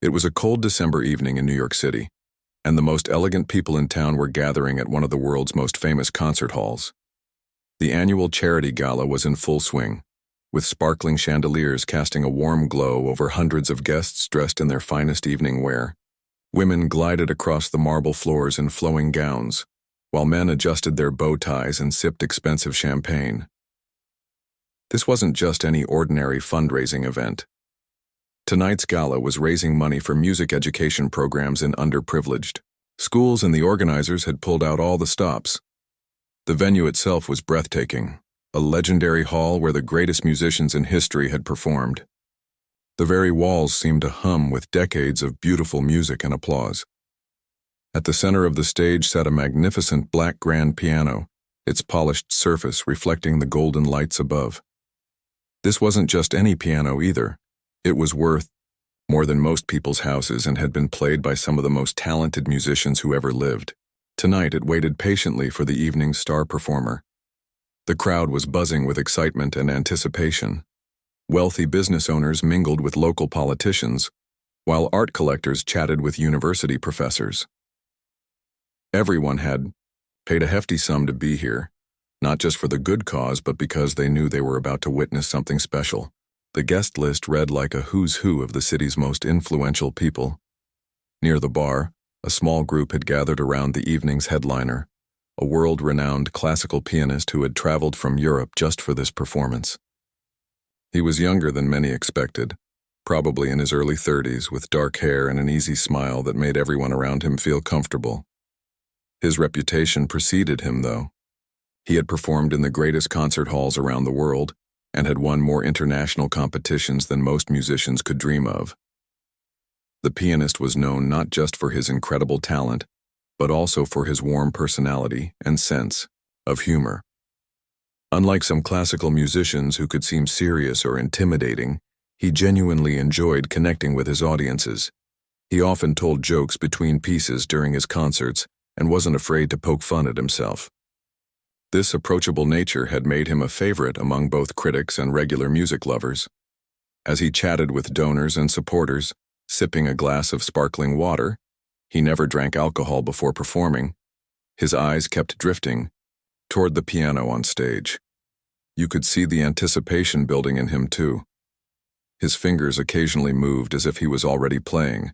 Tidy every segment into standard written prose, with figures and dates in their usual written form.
It was a cold December evening in New York City, and the most elegant people in town were gathering at one of the world's most famous concert halls. The annual charity gala was in full swing, with sparkling chandeliers casting a warm glow over hundreds of guests dressed in their finest evening wear. Women glided across the marble floors in flowing gowns, while men adjusted their bow ties and sipped expensive champagne. This wasn't just any ordinary fundraising event. Tonight's gala was raising money for music education programs in underprivileged schools, and the organizers had pulled out all the stops. The venue itself was breathtaking, a legendary hall where the greatest musicians in history had performed. The very walls seemed to hum with decades of beautiful music and applause. At the center of the stage sat a magnificent black grand piano, its polished surface reflecting the golden lights above. This wasn't just any piano either. It was worth more than most people's houses and had been played by some of the most talented musicians who ever lived. Tonight it waited patiently for the evening's star performer. The crowd was buzzing with excitement and anticipation. Wealthy business owners mingled with local politicians, while art collectors chatted with university professors. Everyone had paid a hefty sum to be here, not just for the good cause, but because they knew they were about to witness something special. The guest list read like a who's who of the city's most influential people. Near the bar, a small group had gathered around the evening's headliner, a world-renowned classical pianist who had traveled from Europe just for this performance. He was younger than many expected, probably in his early 30s, with dark hair and an easy smile that made everyone around him feel comfortable. His reputation preceded him, though. He had performed in the greatest concert halls around the world and had won more international competitions than most musicians could dream of. The pianist was known not just for his incredible talent, but also for his warm personality and sense of humor. Unlike some classical musicians who could seem serious or intimidating, he genuinely enjoyed connecting with his audiences. He often told jokes between pieces during his concerts and wasn't afraid to poke fun at himself. This approachable nature had made him a favorite among both critics and regular music lovers. As he chatted with donors and supporters, sipping a glass of sparkling water — he never drank alcohol before performing — his eyes kept drifting toward the piano on stage. You could see the anticipation building in him too. His fingers occasionally moved as if he was already playing,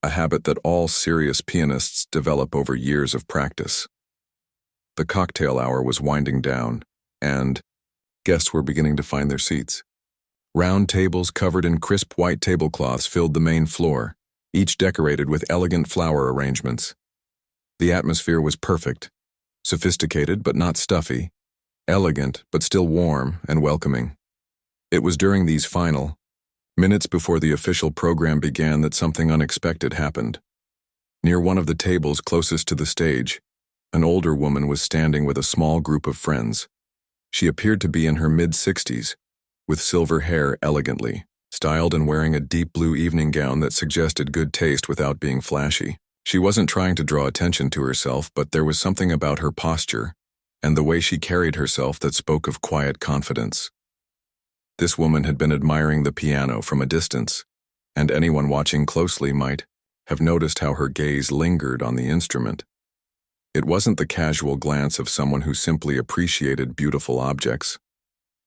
a habit that all serious pianists develop over years of practice. The cocktail hour was winding down, and guests were beginning to find their seats. Round tables covered in crisp white tablecloths filled the main floor, each decorated with elegant flower arrangements. The atmosphere was perfect, sophisticated but not stuffy, elegant but still warm and welcoming. It was during these final minutes before the official program began that something unexpected happened. Near one of the tables closest to the stage, an older woman was standing with a small group of friends. She appeared to be in her mid-60s, with silver hair elegantly styled and wearing a deep blue evening gown that suggested good taste without being flashy. She wasn't trying to draw attention to herself, but there was something about her posture and the way she carried herself that spoke of quiet confidence. This woman had been admiring the piano from a distance, and anyone watching closely might have noticed how her gaze lingered on the instrument. It wasn't the casual glance of someone who simply appreciated beautiful objects.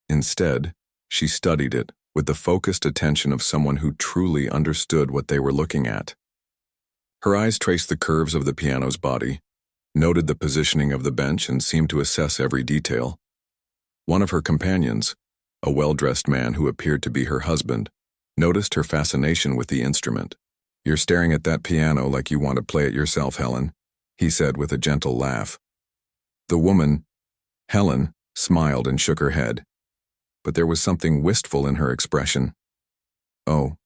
Instead, she studied it with the focused attention of someone who truly understood what they were looking at. Her eyes traced the curves of the piano's body, noted the positioning of the bench, and seemed to assess every detail. One of her companions, a well-dressed man who appeared to be her husband, noticed her fascination with the instrument. "You're staring at that piano like you want to play it yourself, Helen," he said with a gentle laugh. The woman, Helen, smiled and shook her head, but there was something wistful in her expression. "Oh,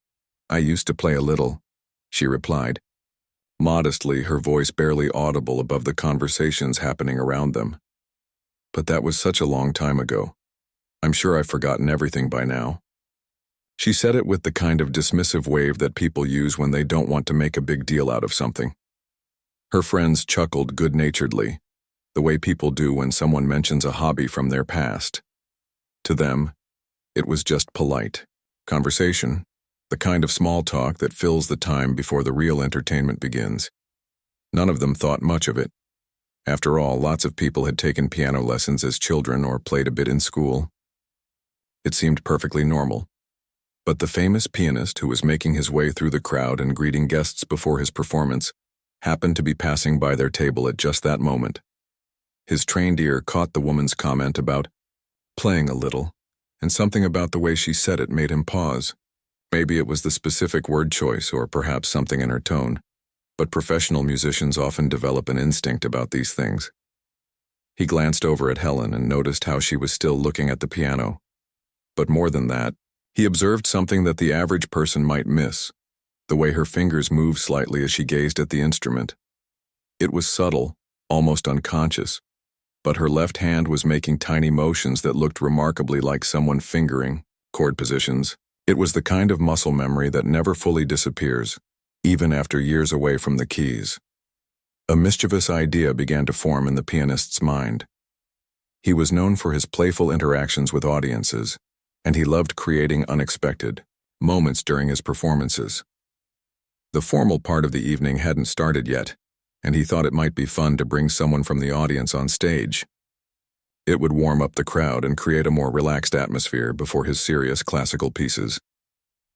I used to play a little," she replied, modestly, her voice barely audible above the conversations happening around them. "But that was such a long time ago. I'm sure I've forgotten everything by now." She said it with the kind of dismissive wave that people use when they don't want to make a big deal out of something. Her friends chuckled good-naturedly, the way people do when someone mentions a hobby from their past. To them, it was just polite conversation. the kind of small talk that fills the time before the real entertainment begins. None of them thought much of it. After all, lots of people had taken piano lessons as children or played a bit in school. It seemed perfectly normal. But the famous pianist who was making his way through the crowd and greeting guests before his performance happened to be passing by their table at just that moment. His trained ear caught the woman's comment about playing a little, and something about the way she said it made him pause. Maybe it was the specific word choice or perhaps something in her tone, but professional musicians often develop an instinct about these things. He glanced over at Helen and noticed how she was still looking at the piano. But more than that, he observed something that the average person might miss, the way her fingers moved slightly as she gazed at the instrument. It was subtle, almost unconscious, but her left hand was making tiny motions that looked remarkably like someone fingering chord positions. It was the kind of muscle memory that never fully disappears, even after years away from the keys. A mischievous idea began to form in the pianist's mind. He was known for his playful interactions with audiences, and he loved creating unexpected moments during his performances. The formal part of the evening hadn't started yet, and he thought it might be fun to bring someone from the audience on stage. It would warm up the crowd and create a more relaxed atmosphere before his serious classical pieces.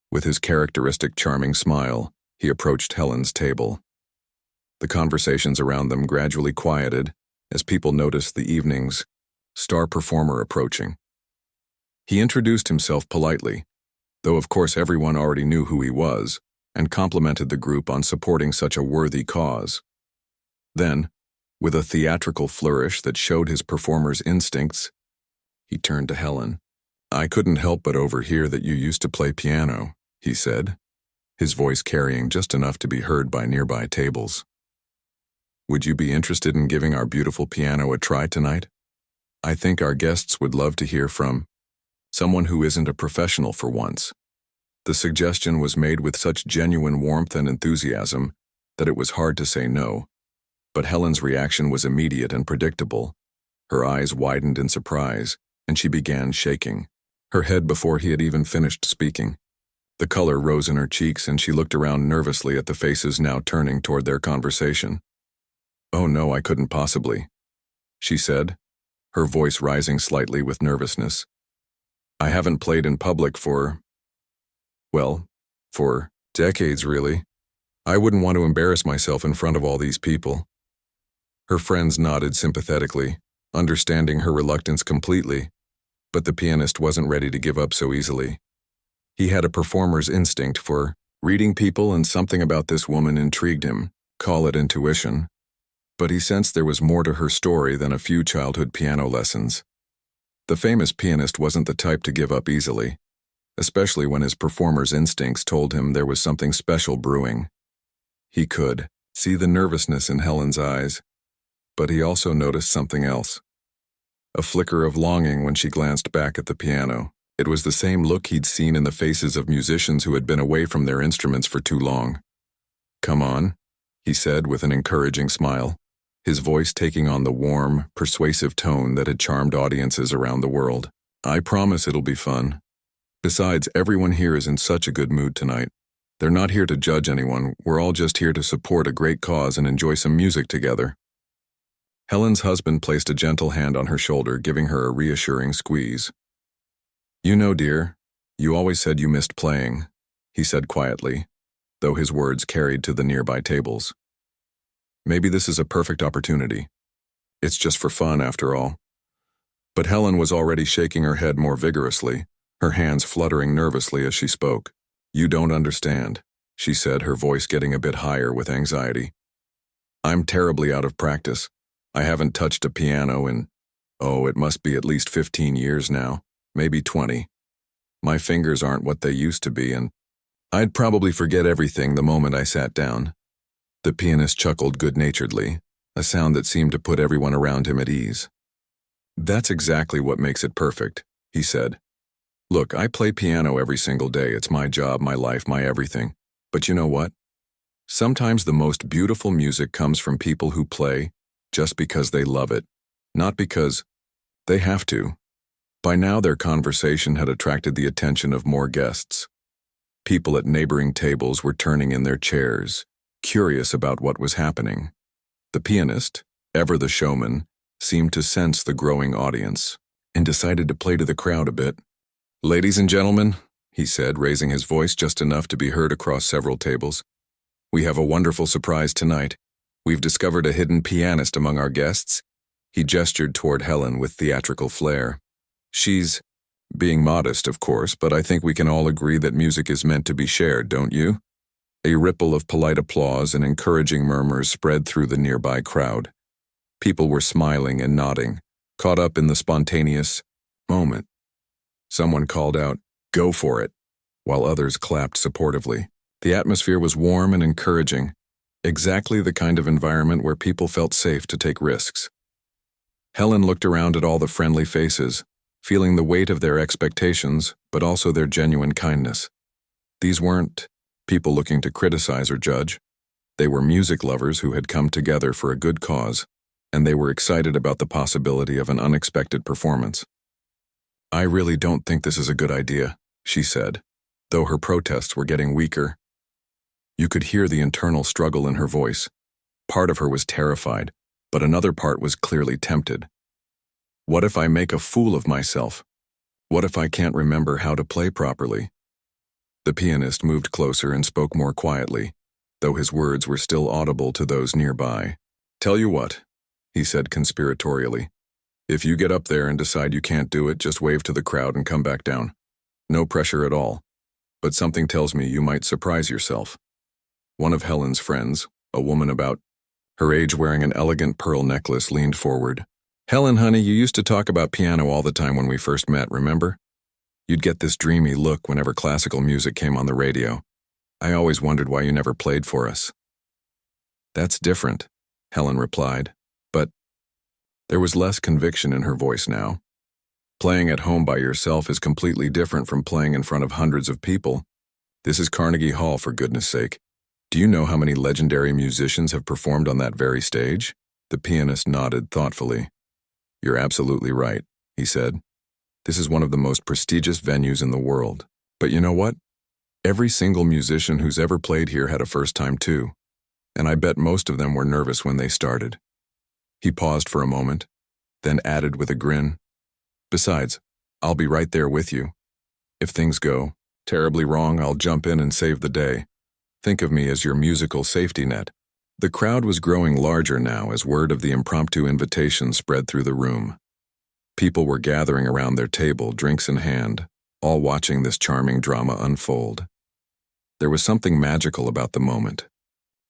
With his characteristic charming smile, he approached Helen's table. The conversations around them gradually quieted as people noticed the evening's star performer approaching. He introduced himself politely, though of course everyone already knew who he was, and complimented the group on supporting such a worthy cause. Then, with a theatrical flourish that showed his performer's instincts, he turned to Helen. "I couldn't help but overhear that you used to play piano," he said, his voice carrying just enough to be heard by nearby tables. "Would you be interested in giving our beautiful piano a try tonight? I think our guests would love to hear from someone who isn't a professional for once." The suggestion was made with such genuine warmth and enthusiasm that it was hard to say no. But Helen's reaction was immediate and predictable. Her eyes widened in surprise, and she began shaking, her head before he had even finished speaking. The color rose in her cheeks, and she looked around nervously at the faces now turning toward their conversation. "Oh no, I couldn't possibly," she said, her voice rising slightly with nervousness. "I haven't played in public for decades, really. I wouldn't want to embarrass myself in front of all these people." Her friends nodded sympathetically, understanding her reluctance completely, but the pianist wasn't ready to give up so easily. He had a performer's instinct for reading people, and something about this woman intrigued him, call it intuition. But he sensed there was more to her story than a few childhood piano lessons. The famous pianist wasn't the type to give up easily, especially when his performer's instincts told him there was something special brewing. He could see the nervousness in Helen's eyes, but he also noticed something else. A flicker of longing when she glanced back at the piano. It was the same look he'd seen in the faces of musicians who had been away from their instruments for too long. "Come on," he said with an encouraging smile, his voice taking on the warm, persuasive tone that had charmed audiences around the world. "I promise it'll be fun. Besides, everyone here is in such a good mood tonight. They're not here to judge anyone, we're all just here to support a great cause and enjoy some music together." Helen's husband placed a gentle hand on her shoulder, giving her a reassuring squeeze. "You know, dear, you always said you missed playing," he said quietly, though his words carried to the nearby tables. "Maybe this is a perfect opportunity. It's just for fun, after all." But Helen was already shaking her head more vigorously, her hands fluttering nervously as she spoke. "You don't understand," she said, her voice getting a bit higher with anxiety. "I'm terribly out of practice. I haven't touched a piano in, it must be at least 15 years now, maybe 20. My fingers aren't what they used to be, and I'd probably forget everything the moment I sat down." The pianist chuckled good-naturedly, a sound that seemed to put everyone around him at ease. "That's exactly what makes it perfect," he said. "Look, I play piano every single day. It's my job, my life, my everything. But you know what? Sometimes the most beautiful music comes from people who play just because they love it, not because they have to." By now their conversation had attracted the attention of more guests. People at neighboring tables were turning in their chairs, curious about what was happening. The pianist, ever the showman, seemed to sense the growing audience and decided to play to the crowd a bit. "Ladies and gentlemen," he said, raising his voice just enough to be heard across several tables, "we have a wonderful surprise tonight. We've discovered a hidden pianist among our guests." He gestured toward Helen with theatrical flair. "She's being modest, of course, but I think we can all agree that music is meant to be shared, don't you?" A ripple of polite applause and encouraging murmurs spread through the nearby crowd. People were smiling and nodding, caught up in the spontaneous moment. Someone called out, "Go for it," while others clapped supportively. The atmosphere was warm and encouraging, exactly the kind of environment where people felt safe to take risks. Helen looked around at all the friendly faces, feeling the weight of their expectations, but also their genuine kindness. These weren't people looking to criticize or judge. They were music lovers who had come together for a good cause, and they were excited about the possibility of an unexpected performance. "I really don't think this is a good idea," she said, though her protests were getting weaker. You could hear the internal struggle in her voice. Part of her was terrified, but another part was clearly tempted. What if I make a fool of myself? What if I can't remember how to play properly? The pianist moved closer and spoke more quietly, though his words were still audible to those nearby. "Tell you what," he said conspiratorially. "If you get up there and decide you can't do it, just wave to the crowd and come back down. No pressure at all. But something tells me you might surprise yourself." One of Helen's friends, a woman about her age wearing an elegant pearl necklace, leaned forward. "Helen, honey, you used to talk about piano all the time when we first met, remember? You'd get this dreamy look whenever classical music came on the radio. I always wondered why you never played for us." "That's different," Helen replied, but there was less conviction in her voice now. "Playing at home by yourself is completely different from playing in front of hundreds of people. This is Carnegie Hall, for goodness sake. Do you know how many legendary musicians have performed on that very stage?" The pianist nodded thoughtfully. "You're absolutely right," he said. "This is one of the most prestigious venues in the world. But you know what? Every single musician who's ever played here had a first time too, and I bet most of them were nervous when they started." He paused for a moment, then added with a grin, "Besides, I'll be right there with you. If things go terribly wrong, I'll jump in and save the day. Think of me as your musical safety net." The crowd was growing larger now as word of the impromptu invitation spread through the room. People were gathering around their table, drinks in hand, all watching this charming drama unfold. There was something magical about the moment.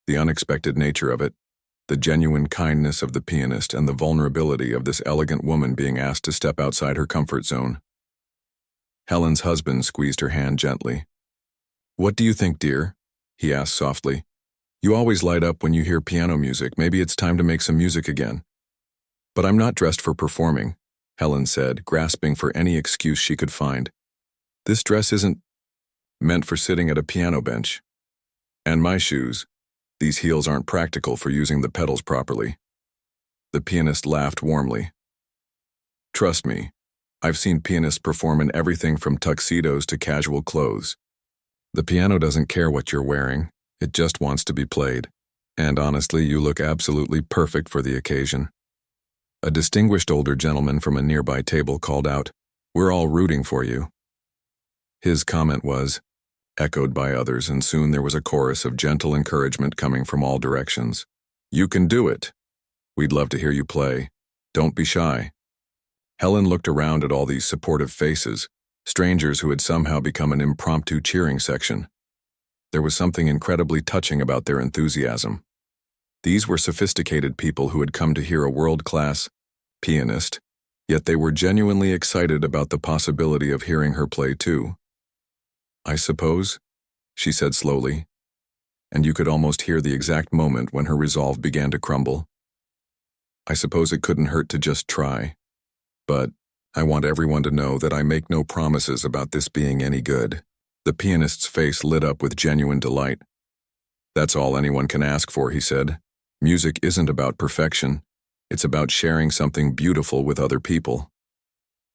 The unexpected nature of it, the genuine kindness of the pianist, and the vulnerability of this elegant woman being asked to step outside her comfort zone. Helen's husband squeezed her hand gently. "What do you think, dear?" he asked softly. "You always light up when you hear piano music. Maybe it's time to make some music again." "But I'm not dressed for performing," Helen said, grasping for any excuse she could find. "This dress isn't meant for sitting at a piano bench. And my shoes, these heels aren't practical for using the pedals properly." The pianist laughed warmly. "Trust me, I've seen pianists perform in everything from tuxedos to casual clothes. The piano doesn't care what you're wearing. It just wants to be played. And honestly, you look absolutely perfect for the occasion." A distinguished older gentleman from a nearby table called out, "We're all rooting for you." His comment was echoed by others, and soon there was a chorus of gentle encouragement coming from all directions. "You can do it. We'd love to hear you play. Don't be shy." Helen looked around at all these supportive faces, strangers who had somehow become an impromptu cheering section. There was something incredibly touching about their enthusiasm. These were sophisticated people who had come to hear a world-class pianist, yet they were genuinely excited about the possibility of hearing her play too. "I suppose," she said slowly, and you could almost hear the exact moment when her resolve began to crumble. "I suppose it couldn't hurt to just try. But I want everyone to know that I make no promises about this being any good." The pianist's face lit up with genuine delight. "That's all anyone can ask for," he said. "Music isn't about perfection. It's about sharing something beautiful with other people."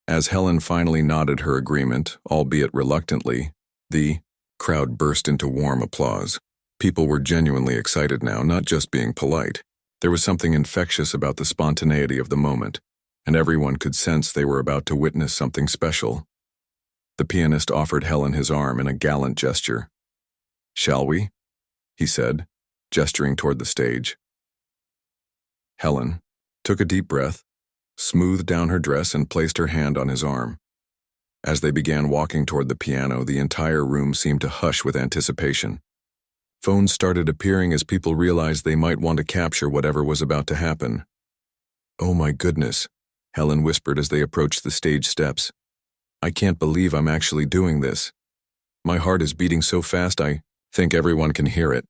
As Helen finally nodded her agreement, albeit reluctantly, the Crowd burst into warm applause. People were genuinely excited now, not just being polite. There was something infectious about the spontaneity of the moment, and everyone could sense they were about to witness something special. The pianist offered Helen his arm in a gallant gesture. "Shall we?" he said, gesturing toward the stage. Helen took a deep breath, smoothed down her dress, and placed her hand on his arm. As they began walking toward the piano, the entire room seemed to hush with anticipation. Phones started appearing as people realized they might want to capture whatever was about to happen. "Oh my goodness," Helen whispered as they approached the stage steps. "I can't believe I'm actually doing this. My heart is beating so fast I think everyone can hear it."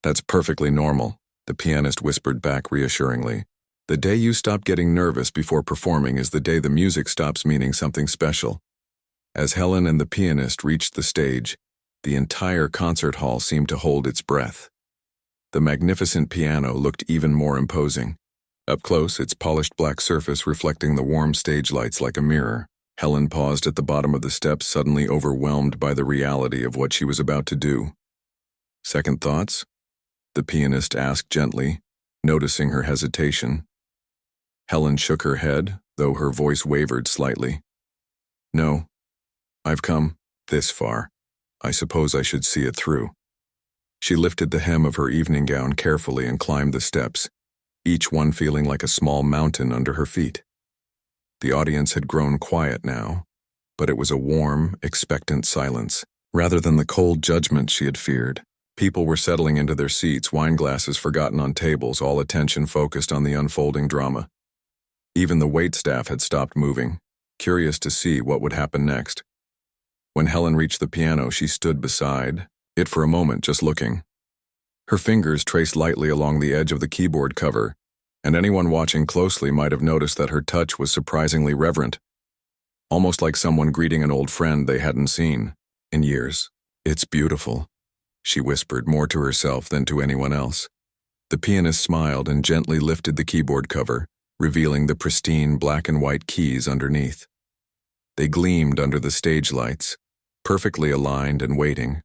"That's perfectly normal," the pianist whispered back reassuringly. "The day you stop getting nervous before performing is the day the music stops meaning something special." As Helen and the pianist reached the stage, the entire concert hall seemed to hold its breath. The magnificent piano looked even more imposing. Up close, its polished black surface reflecting the warm stage lights like a mirror. Helen paused at the bottom of the steps, suddenly overwhelmed by the reality of what she was about to do. "Second thoughts?" the pianist asked gently, noticing her hesitation. Helen shook her head, though her voice wavered slightly. "No. I've come this far. I suppose I should see it through." She lifted the hem of her evening gown carefully and climbed the steps, each one feeling like a small mountain under her feet. The audience had grown quiet now, but it was a warm, expectant silence, rather than the cold judgment she had feared. People were settling into their seats, wine glasses forgotten on tables, all attention focused on the unfolding drama. Even the waitstaff had stopped moving, curious to see what would happen next. When Helen reached the piano, she stood beside it for a moment, just looking. Her fingers traced lightly along the edge of the keyboard cover, and anyone watching closely might have noticed that her touch was surprisingly reverent, almost like someone greeting an old friend they hadn't seen in years. "It's beautiful," she whispered, more to herself than to anyone else. The pianist smiled and gently lifted the keyboard cover, revealing the pristine black and white keys underneath. They gleamed under the stage lights, perfectly aligned and waiting.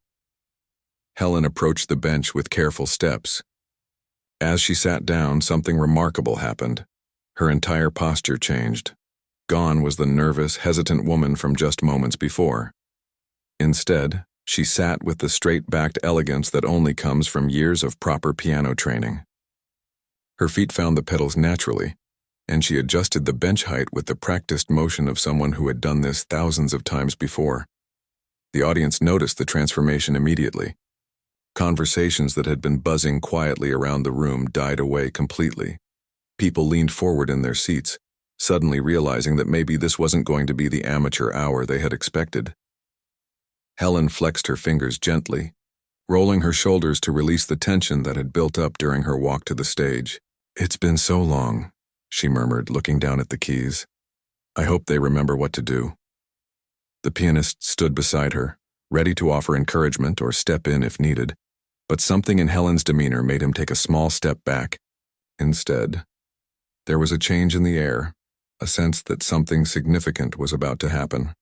Helen approached the bench with careful steps. As she sat down, something remarkable happened. Her entire posture changed. Gone was the nervous, hesitant woman from just moments before. Instead, she sat with the straight-backed elegance that only comes from years of proper piano training. Her feet found the pedals naturally, and she adjusted the bench height with the practiced motion of someone who had done this thousands of times before. The audience noticed the transformation immediately. Conversations that had been buzzing quietly around the room died away completely. People leaned forward in their seats, suddenly realizing that maybe this wasn't going to be the amateur hour they had expected. Helen flexed her fingers gently, rolling her shoulders to release the tension that had built up during her walk to the stage. "It's been so long," she murmured, looking down at the keys. "I hope they remember what to do." The pianist stood beside her, ready to offer encouragement or step in if needed, but something in Helen's demeanor made him take a small step back. Instead, there was a change in the air, a sense that something significant was about to happen.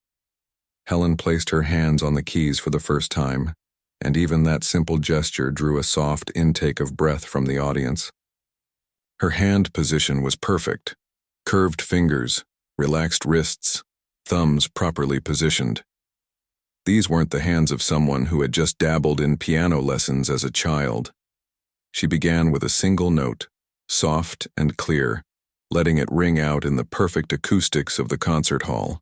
Helen placed her hands on the keys for the first time, and even that simple gesture drew a soft intake of breath from the audience. Her hand position was perfect. Curved fingers, relaxed wrists, thumbs properly positioned. These weren't the hands of someone who had just dabbled in piano lessons as a child. She began with a single note, soft and clear, letting it ring out in the perfect acoustics of the concert hall.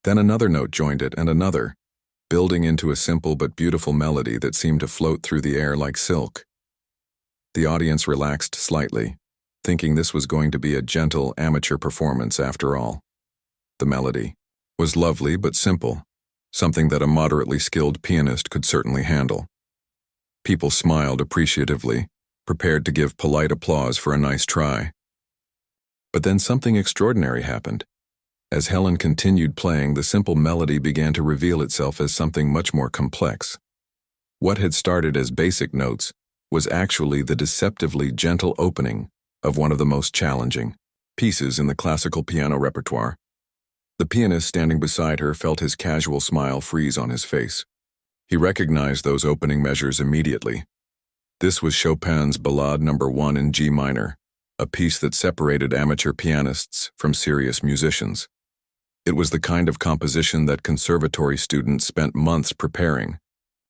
Then another note joined it, and another, building into a simple but beautiful melody that seemed to float through the air like silk. The audience relaxed slightly, thinking this was going to be a gentle amateur performance after all. The melody was lovely but simple, something that a moderately skilled pianist could certainly handle. People smiled appreciatively, prepared to give polite applause for a nice try. But then something extraordinary happened. As Helen continued playing, the simple melody began to reveal itself as something much more complex. What had started as basic notes was actually the deceptively gentle opening of one of the most challenging pieces in the classical piano repertoire. The pianist standing beside her felt his casual smile freeze on his face. He recognized those opening measures immediately. This was Chopin's Ballade No. 1 in G minor, a piece that separated amateur pianists from serious musicians. It was the kind of composition that conservatory students spent months preparing,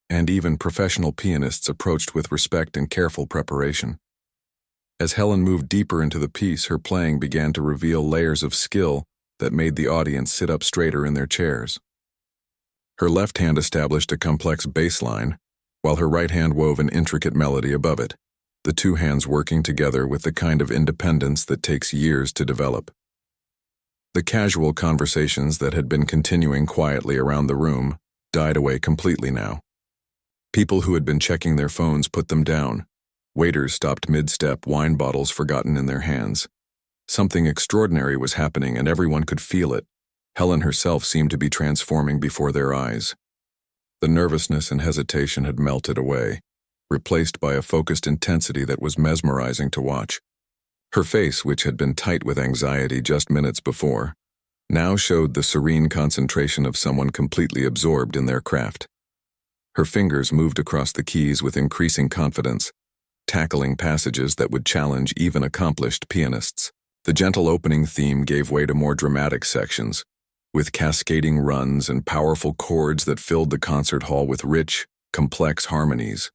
and even professional pianists approached with respect and careful preparation. As Helen moved deeper into the piece, her playing began to reveal layers of skill that made the audience sit up straighter in their chairs. Her left hand established a complex bass line, while her right hand wove an intricate melody above it, the two hands working together with the kind of independence that takes years to develop. The casual conversations that had been continuing quietly around the room died away completely now. People who had been checking their phones put them down. Waiters stopped mid-step, wine bottles forgotten in their hands. Something extraordinary was happening and everyone could feel it. Helen herself seemed to be transforming before their eyes. The nervousness and hesitation had melted away, replaced by a focused intensity that was mesmerizing to watch. Her face, which had been tight with anxiety just minutes before, now showed the serene concentration of someone completely absorbed in their craft. Her fingers moved across the keys with increasing confidence, tackling passages that would challenge even accomplished pianists. The gentle opening theme gave way to more dramatic sections, with cascading runs and powerful chords that filled the concert hall with rich, complex harmonies.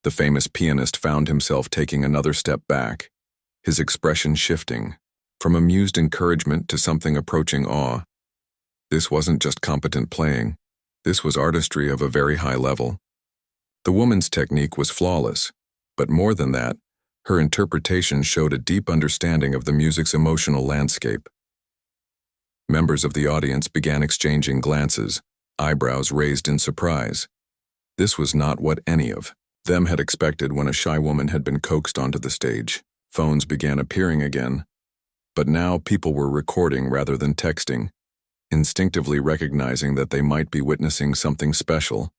The famous pianist found himself taking another step back, his expression shifting, from amused encouragement to something approaching awe. This wasn't just competent playing, this was artistry of a very high level. The woman's technique was flawless, but more than that, her interpretation showed a deep understanding of the music's emotional landscape. Members of the audience began exchanging glances, eyebrows raised in surprise. This was not what any of them had expected when a shy woman had been coaxed onto the stage. Phones began appearing again, but now people were recording rather than texting, instinctively recognizing that they might be witnessing something special.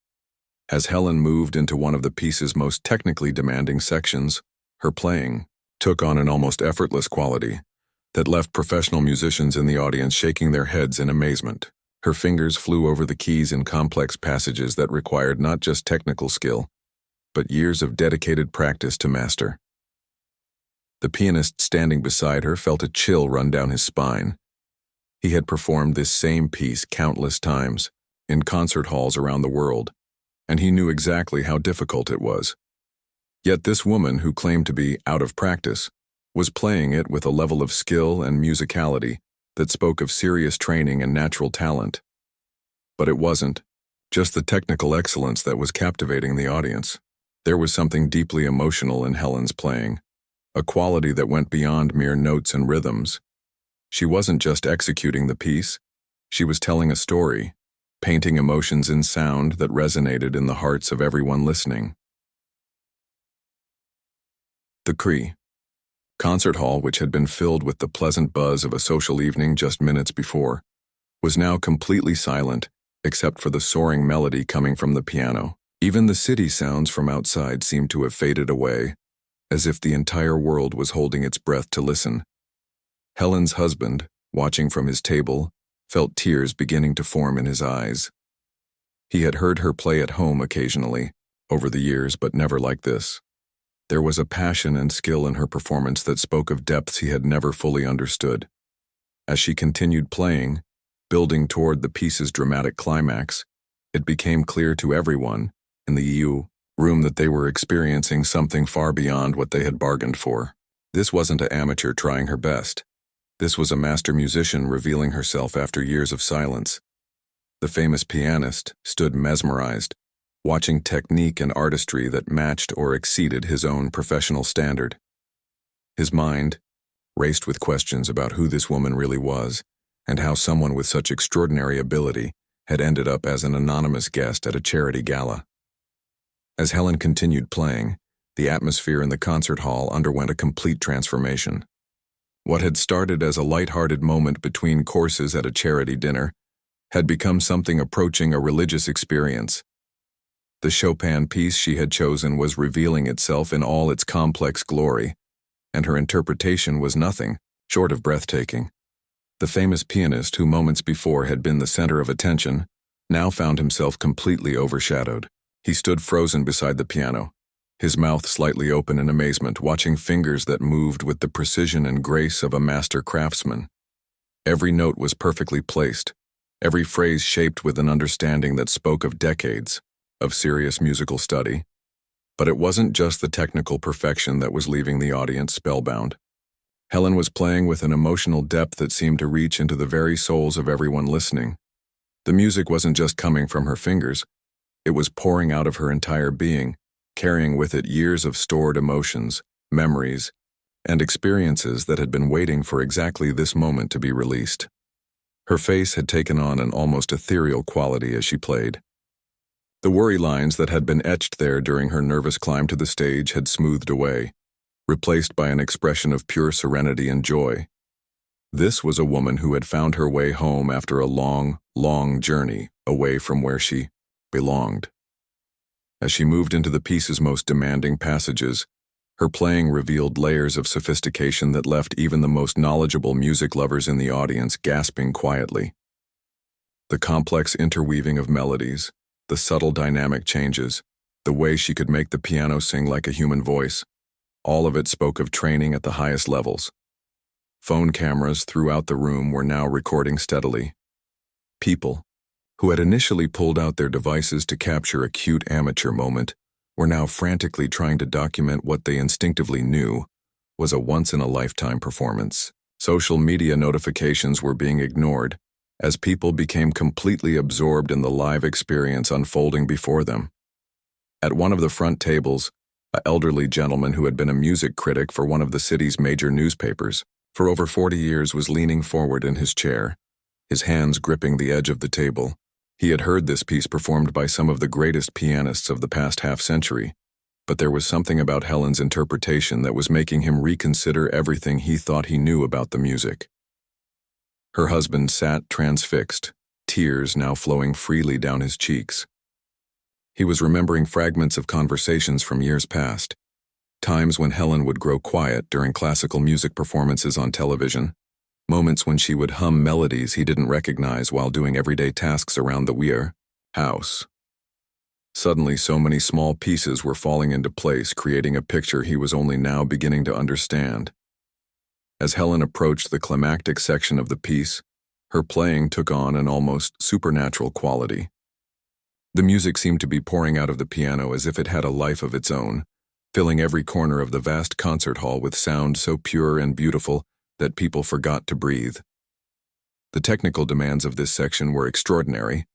As Helen moved into one of the piece's most technically demanding sections, her playing took on an almost effortless quality that left professional musicians in the audience shaking their heads in amazement. Her fingers flew over the keys in complex passages that required not just technical skill, but years of dedicated practice to master. The pianist standing beside her felt a chill run down his spine. He had performed this same piece countless times, in concert halls around the world, and he knew exactly how difficult it was. Yet this woman, who claimed to be out of practice, was playing it with a level of skill and musicality that spoke of serious training and natural talent. But it wasn't just the technical excellence that was captivating the audience. There was something deeply emotional in Helen's playing, a quality that went beyond mere notes and rhythms. She wasn't just executing the piece, she was telling a story, painting emotions in sound that resonated in the hearts of everyone listening. The Cree concert hall, which had been filled with the pleasant buzz of a social evening just minutes before, was now completely silent, except for the soaring melody coming from the piano. Even the city sounds from outside seemed to have faded away, as if the entire world was holding its breath to listen. Helen's husband, watching from his table, felt tears beginning to form in his eyes. He had heard her play at home occasionally, over the years, but never like this. There was a passion and skill in her performance that spoke of depths he had never fully understood. As she continued playing, building toward the piece's dramatic climax, it became clear to everyone in the room that they were experiencing something far beyond what they had bargained for. This wasn't an amateur trying her best. This was a master musician revealing herself after years of silence. The famous pianist stood mesmerized, watching technique and artistry that matched or exceeded his own professional standard. His mind raced with questions about who this woman really was and how someone with such extraordinary ability had ended up as an anonymous guest at a charity gala. As Helen continued playing, the atmosphere in the concert hall underwent a complete transformation. What had started as a light-hearted moment between courses at a charity dinner had become something approaching a religious experience. The Chopin piece she had chosen was revealing itself in all its complex glory, and her interpretation was nothing short of breathtaking. The famous pianist who moments before had been the center of attention now found himself completely overshadowed. He stood frozen beside the piano, his mouth slightly open in amazement, watching fingers that moved with the precision and grace of a master craftsman. Every note was perfectly placed, every phrase shaped with an understanding that spoke of decades of serious musical study. But it wasn't just the technical perfection that was leaving the audience spellbound. Helen was playing with an emotional depth that seemed to reach into the very souls of everyone listening. The music wasn't just coming from her fingers, it was pouring out of her entire being, carrying with it years of stored emotions, memories, and experiences that had been waiting for exactly this moment to be released. Her face had taken on an almost ethereal quality as she played. The worry lines that had been etched there during her nervous climb to the stage had smoothed away, replaced by an expression of pure serenity and joy. This was a woman who had found her way home after a long, long journey away from where she belonged. As she moved into the piece's most demanding passages, her playing revealed layers of sophistication that left even the most knowledgeable music lovers in the audience gasping quietly. The complex interweaving of melodies, the subtle dynamic changes, the way she could make the piano sing like a human voice, all of it spoke of training at the highest levels. Phone cameras throughout the room were now recording steadily. People, who had initially pulled out their devices to capture a cute amateur moment, were now frantically trying to document what they instinctively knew was a once-in-a-lifetime performance. Social media notifications were being ignored, as people became completely absorbed in the live experience unfolding before them. At one of the front tables, an elderly gentleman who had been a music critic for one of the city's major newspapers for over 40 years was leaning forward in his chair, his hands gripping the edge of the table. He had heard this piece performed by some of the greatest pianists of the past half-century, but there was something about Helen's interpretation that was making him reconsider everything he thought he knew about the music. Her husband sat transfixed, tears now flowing freely down his cheeks. He was remembering fragments of conversations from years past, times when Helen would grow quiet during classical music performances on television, moments when she would hum melodies he didn't recognize while doing everyday tasks around the house. Suddenly, so many small pieces were falling into place, creating a picture he was only now beginning to understand. As Helen approached the climactic section of the piece, her playing took on an almost supernatural quality. The music seemed to be pouring out of the piano as if it had a life of its own, filling every corner of the vast concert hall with sound so pure and beautiful that people forgot to breathe. The technical demands of this section were extraordinary.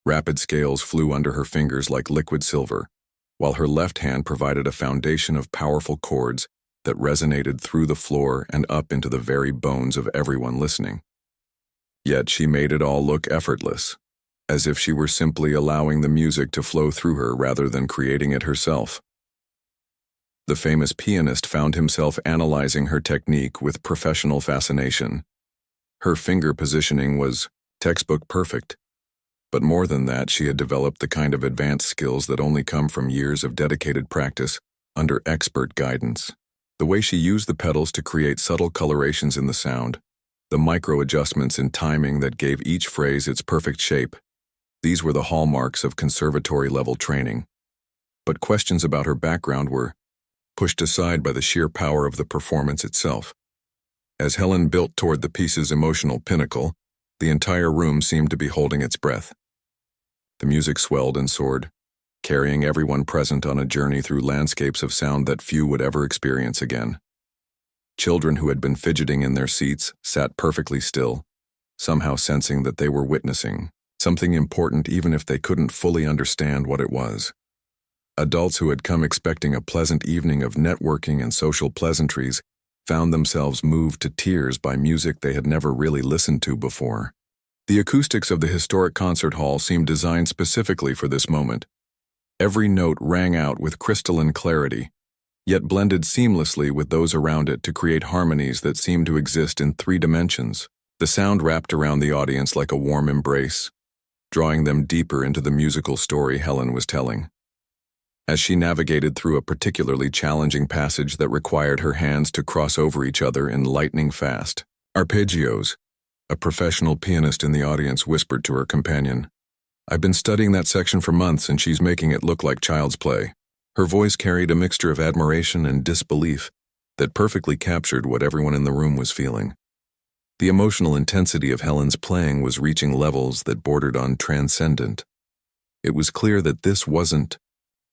Rapid scales flew under her fingers like liquid silver, while her left hand provided a foundation of powerful chords that resonated through the floor and up into the very bones of everyone listening. Yet she made it all look effortless, as if she were simply allowing the music to flow through her rather than creating it herself. The famous pianist found himself analyzing her technique with professional fascination. Her finger positioning was textbook perfect, but more than that, she had developed the kind of advanced skills that only come from years of dedicated practice under expert guidance. The way she used the pedals to create subtle colorations in the sound, the micro-adjustments in timing that gave each phrase its perfect shape, these were the hallmarks of conservatory-level training. But questions about her background were pushed aside by the sheer power of the performance itself. As Helen built toward the piece's emotional pinnacle, the entire room seemed to be holding its breath. The music swelled and soared, carrying everyone present on a journey through landscapes of sound that few would ever experience again. Children who had been fidgeting in their seats sat perfectly still, somehow sensing that they were witnessing something important even if they couldn't fully understand what it was. Adults who had come expecting a pleasant evening of networking and social pleasantries found themselves moved to tears by music they had never really listened to before. The acoustics of the historic concert hall seemed designed specifically for this moment. Every note rang out with crystalline clarity, yet blended seamlessly with those around it to create harmonies that seemed to exist in 3 dimensions. The sound wrapped around the audience like a warm embrace, drawing them deeper into the musical story Helen was telling. As she navigated through a particularly challenging passage that required her hands to cross over each other in lightning-fast arpeggios, a professional pianist in the audience whispered to her companion, I've been studying that section for months and she's making it look like child's play. Her voice carried a mixture of admiration and disbelief that perfectly captured what everyone in the room was feeling. The emotional intensity of Helen's playing was reaching levels that bordered on transcendent. It was clear that this wasn't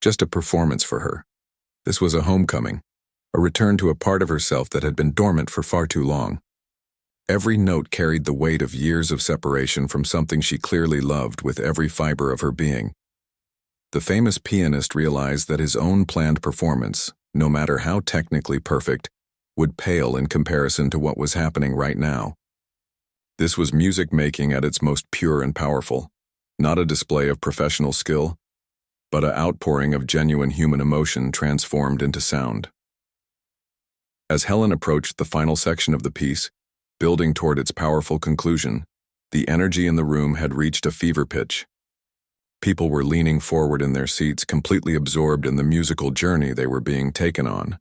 just a performance for her. This was a homecoming, a return to a part of herself that had been dormant for far too long. Every note carried the weight of years of separation from something she clearly loved with every fiber of her being. The famous pianist realized that his own planned performance, no matter how technically perfect, would pale in comparison to what was happening right now. This was music making at its most pure and powerful, not a display of professional skill, but an outpouring of genuine human emotion transformed into sound. As Helen approached the final section of the piece, building toward its powerful conclusion, the energy in the room had reached a fever pitch. People were leaning forward in their seats, completely absorbed in the musical journey they were being taken on.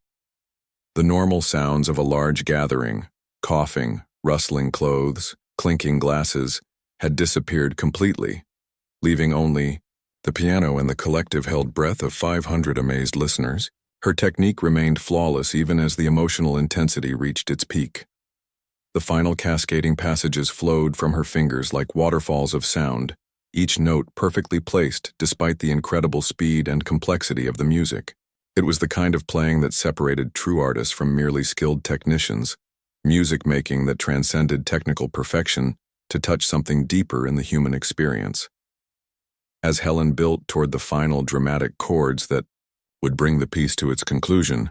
The normal sounds of a large gathering, coughing, rustling clothes, clinking glasses, had disappeared completely, leaving only the piano and the collective held breath of 500 amazed listeners. Her technique remained flawless even as the emotional intensity reached its peak. The final cascading passages flowed from her fingers like waterfalls of sound, each note perfectly placed despite the incredible speed and complexity of the music. It was the kind of playing that separated true artists from merely skilled technicians, music making that transcended technical perfection to touch something deeper in the human experience. As Helen built toward the final dramatic chords that would bring the piece to its conclusion,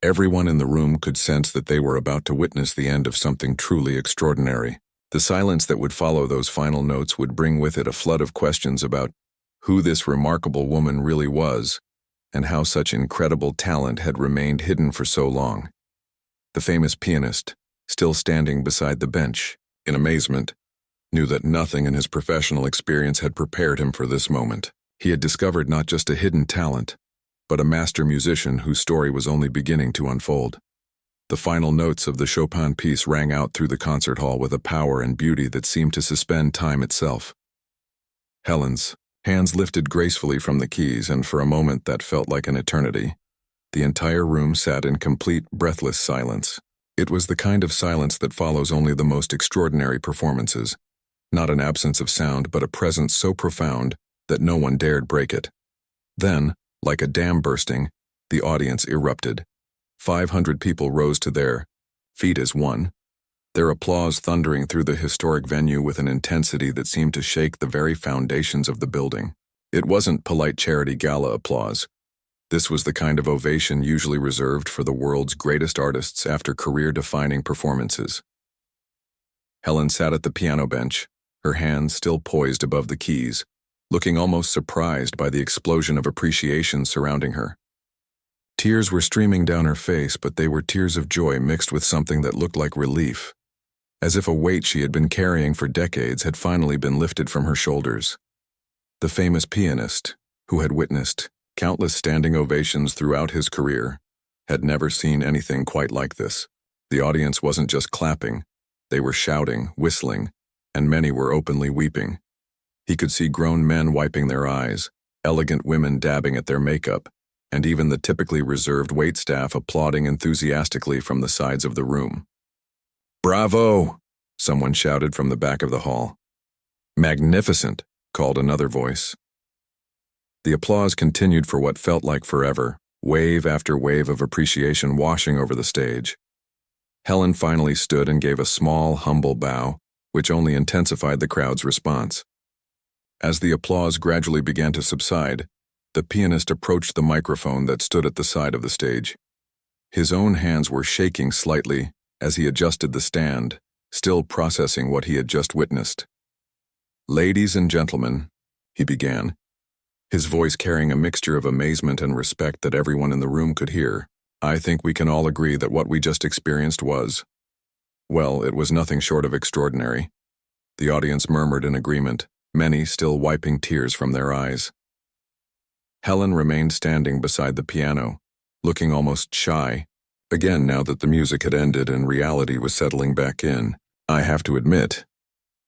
everyone in the room could sense that they were about to witness the end of something truly extraordinary. The silence that would follow those final notes would bring with it a flood of questions about who this remarkable woman really was and how such incredible talent had remained hidden for so long. The famous pianist, still standing beside the bench, in amazement, knew that nothing in his professional experience had prepared him for this moment. He had discovered not just a hidden talent, but a master musician whose story was only beginning to unfold. The final notes of the Chopin piece rang out through the concert hall with a power and beauty that seemed to suspend time itself. Helen's hands lifted gracefully from the keys, and for a moment that felt like an eternity. The entire room sat in complete, breathless silence. It was the kind of silence that follows only the most extraordinary performances. Not an absence of sound, but a presence so profound that no one dared break it. Then, like a dam bursting, the audience erupted. 500 people rose to their feet as one, their applause thundering through the historic venue with an intensity that seemed to shake the very foundations of the building. It wasn't polite charity gala applause. This was the kind of ovation usually reserved for the world's greatest artists after career-defining performances. Helen sat at the piano bench, her hands still poised above the keys, looking almost surprised by the explosion of appreciation surrounding her. Tears were streaming down her face, but they were tears of joy mixed with something that looked like relief, as if a weight she had been carrying for decades had finally been lifted from her shoulders. The famous pianist, who had witnessed countless standing ovations throughout his career, had never seen anything quite like this. The audience wasn't just clapping, they were shouting, whistling, and many were openly weeping. He could see grown men wiping their eyes, elegant women dabbing at their makeup, and even the typically reserved waitstaff applauding enthusiastically from the sides of the room. "Bravo!" someone shouted from the back of the hall. "Magnificent!" called another voice. The applause continued for what felt like forever, wave after wave of appreciation washing over the stage. Helen finally stood and gave a small, humble bow, which only intensified the crowd's response. As the applause gradually began to subside, the pianist approached the microphone that stood at the side of the stage. His own hands were shaking slightly as he adjusted the stand, still processing what he had just witnessed. "Ladies and gentlemen," he began, his voice carrying a mixture of amazement and respect that everyone in the room could hear. "I think we can all agree that what we just experienced was, well, it was nothing short of extraordinary." The audience murmured in agreement, many still wiping tears from their eyes. Helen remained standing beside the piano, looking almost shy, again now that the music had ended and reality was settling back in. "I have to admit,"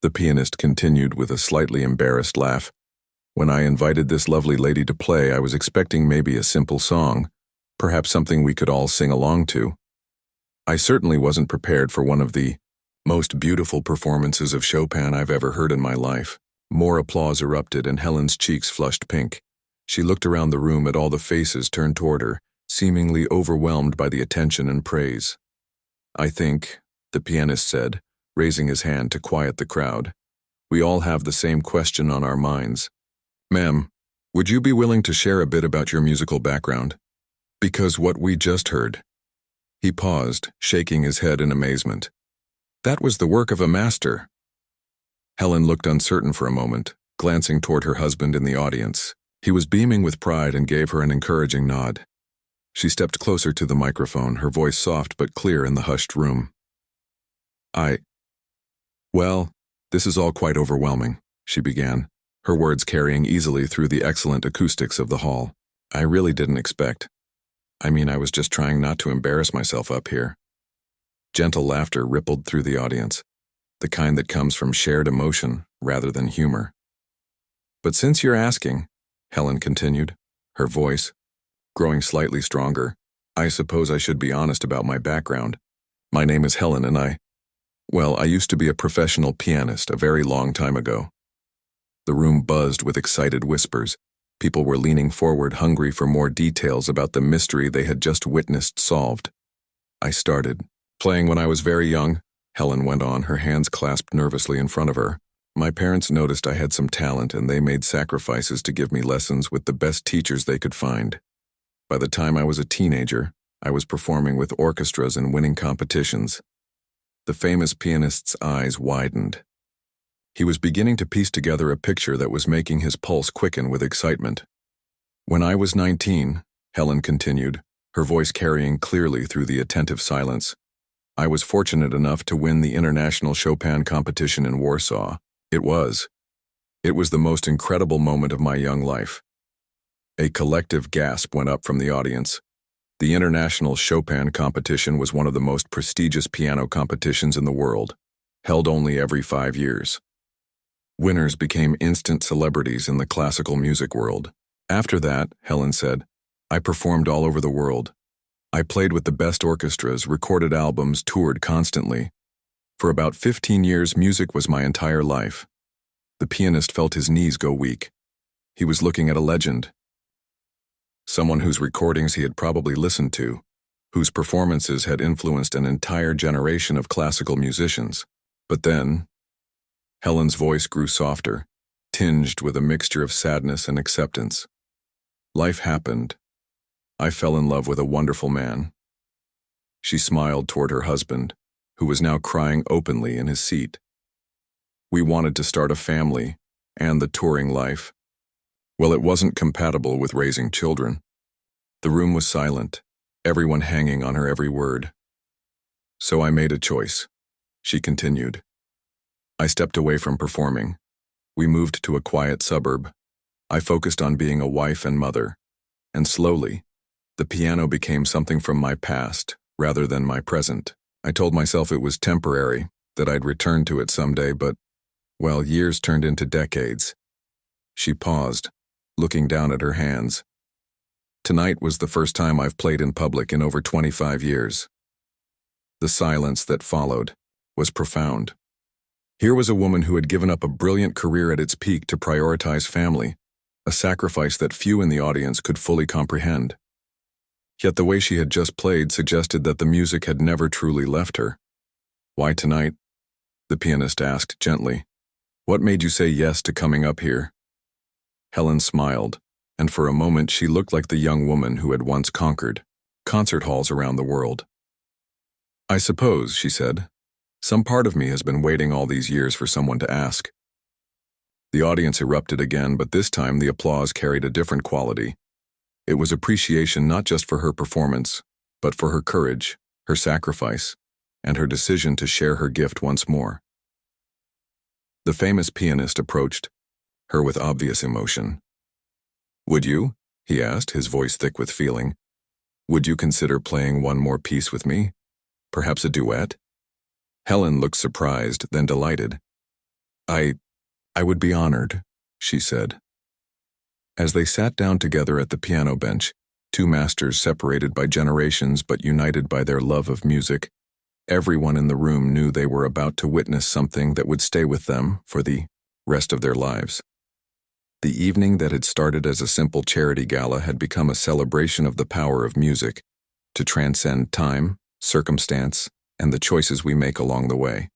the pianist continued with a slightly embarrassed laugh, When I invited this lovely lady to play, I was expecting maybe a simple song, perhaps something we could all sing along to. I certainly wasn't prepared for one of the most beautiful performances of Chopin I've ever heard in my life. More applause erupted and Helen's cheeks flushed pink. She looked around the room at all the faces turned toward her, seemingly overwhelmed by the attention and praise. "I think," the pianist said, raising his hand to quiet the crowd, "we all have the same question on our minds. Ma'am, would you be willing to share a bit about your musical background? Because what we just heard—" He paused, shaking his head in amazement. "That was the work of a master." Helen looked uncertain for a moment, glancing toward her husband in the audience. He was beaming with pride and gave her an encouraging nod. She stepped closer to the microphone, her voice soft but clear in the hushed room. Well, this is all quite overwhelming," she began, her words carrying easily through the excellent acoustics of the hall. "I really didn't expect. I was just trying not to embarrass myself up here." Gentle laughter rippled through the audience, the kind that comes from shared emotion rather than humor. "But since you're asking," Helen continued, her voice growing slightly stronger, "I suppose I should be honest about my background. My name is Helen and I used to be a professional pianist a very long time ago." The room buzzed with excited whispers. People were leaning forward, hungry for more details about the mystery they had just witnessed solved. "I started playing when I was very young," Helen went on, her hands clasped nervously in front of her. "My parents noticed I had some talent and they made sacrifices to give me lessons with the best teachers they could find. By the time I was a teenager, I was performing with orchestras and winning competitions." The famous pianist's eyes widened. He was beginning to piece together a picture that was making his pulse quicken with excitement. "When I was 19, Helen continued, her voice carrying clearly through the attentive silence, "I was fortunate enough to win the International Chopin competition in Warsaw. It was the most incredible moment of my young life." A collective gasp went up from the audience. The International Chopin competition was one of the most prestigious piano competitions in the world, held only every 5 years. Winners became instant celebrities in the classical music world. "After that," Helen said, "I performed all over the world. I played with the best orchestras, recorded albums, toured constantly. For about 15 years, music was my entire life." The pianist felt his knees go weak. He was looking at a legend. Someone whose recordings he had probably listened to, whose performances had influenced an entire generation of classical musicians. But then, Helen's voice grew softer, tinged with a mixture of sadness and acceptance. "Life happened. I fell in love with a wonderful man." She smiled toward her husband, who was now crying openly in his seat. "We wanted to start a family and the touring life. Well, it wasn't compatible with raising children." The room was silent, everyone hanging on her every word. "So I made a choice," she continued. "I stepped away from performing. We moved to a quiet suburb. I focused on being a wife and mother. And slowly, the piano became something from my past rather than my present. I told myself it was temporary, that I'd return to it someday, but, well, years turned into decades." She paused, looking down at her hands. "Tonight was the first time I've played in public in over 25 years. The silence that followed was profound. Here was a woman who had given up a brilliant career at its peak to prioritize family, a sacrifice that few in the audience could fully comprehend. Yet the way she had just played suggested that the music had never truly left her. "Why tonight?" the pianist asked gently. "What made you say yes to coming up here?" Helen smiled, and for a moment she looked like the young woman who had once conquered concert halls around the world. "I suppose," she said, "some part of me has been waiting all these years for someone to ask." The audience erupted again, but this time the applause carried a different quality. It was appreciation not just for her performance, but for her courage, her sacrifice, and her decision to share her gift once more. The famous pianist approached her with obvious emotion. "Would you?" he asked, his voice thick with feeling. "Would you consider playing one more piece with me? Perhaps a duet?" Helen looked surprised, then delighted. I would be honored," she said. As they sat down together at the piano bench, two masters separated by generations but united by their love of music, everyone in the room knew they were about to witness something that would stay with them for the rest of their lives. The evening that had started as a simple charity gala had become a celebration of the power of music to transcend time, circumstance, and the choices we make along the way.